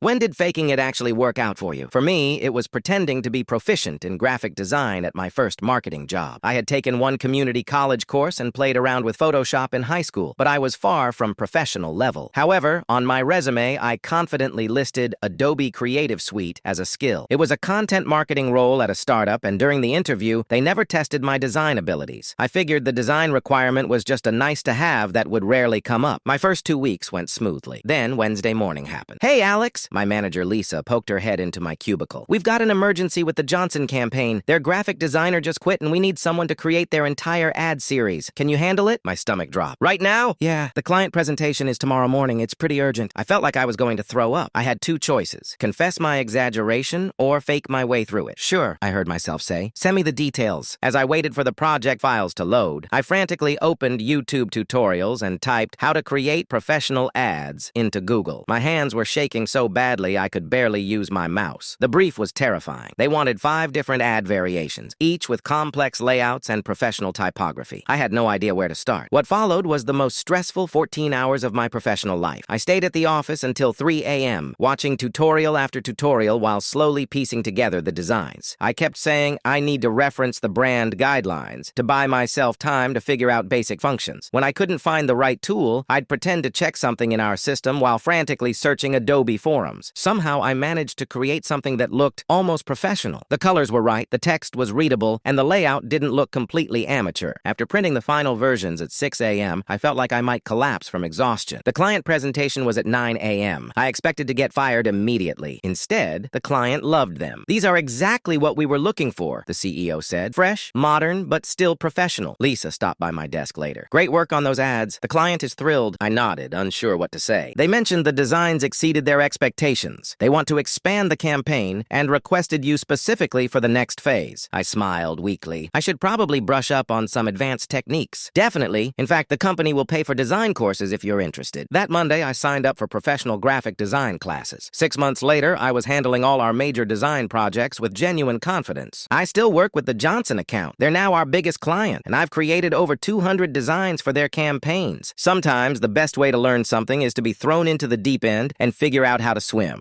When did faking it actually work out for you? For me, it was pretending to be proficient in graphic design at my first marketing job. I had taken one community college course and played around with Photoshop in high school, but I was far from professional level. However, on my resume, I confidently listed Adobe Creative Suite as a skill. It was a content marketing role at a startup, and during the interview, they never tested my design abilities. I figured the design requirement was just a nice-to-have that would rarely come up. My first 2 weeks went smoothly. Then Wednesday morning happened. "Hey, Alex!" My manager, Lisa, poked her head into my cubicle. "We've got an emergency with the Johnson campaign. Their graphic designer just quit, and we need someone to create their entire ad series. Can you handle it?" My stomach dropped. "Right now?" "Yeah. The client presentation is tomorrow morning. It's pretty urgent." I felt like I was going to throw up. I had two choices: confess my exaggeration or fake my way through it. "Sure," I heard myself say. "Send me the details." As I waited for the project files to load, I frantically opened YouTube tutorials and typed "how to create professional ads" into Google. My hands were shaking so badly I could barely use my mouse. The brief was terrifying. They wanted 5 different ad variations, each with complex layouts and professional typography. I had no idea where to start. What followed was the most stressful 14 hours of my professional life. I stayed at the office until 3 a.m., watching tutorial after tutorial while slowly piecing together the designs. I kept saying I need to reference the brand guidelines to buy myself time to figure out basic functions. When I couldn't find the right tool, I'd pretend to check something in our system while frantically searching Adobe forums. Somehow I managed to create something that looked almost professional. The colors were right, the text was readable, and the layout didn't look completely amateur. After printing the final versions at 6 a.m., I felt like I might collapse from exhaustion. The client presentation was at 9 a.m. I expected to get fired immediately. Instead, the client loved them. "These are exactly what we were looking for," the CEO said. "Fresh, modern, but still professional." Lisa stopped by my desk later. "Great work on those ads. The client is thrilled." I nodded, unsure what to say. "They mentioned the designs exceeded their expectations. They want to expand the campaign and requested you specifically for the next phase." I smiled weakly. I should probably brush up on some advanced techniques. "Definitely. In fact, the company will pay for design courses if you're interested." That Monday, I signed up for professional graphic design classes. 6 months later, I was handling all our major design projects with genuine confidence. I still work with the Johnson account. They're now our biggest client, and I've created over 200 designs for their campaigns. Sometimes the best way to learn something is to be thrown into the deep end and figure out how to swim.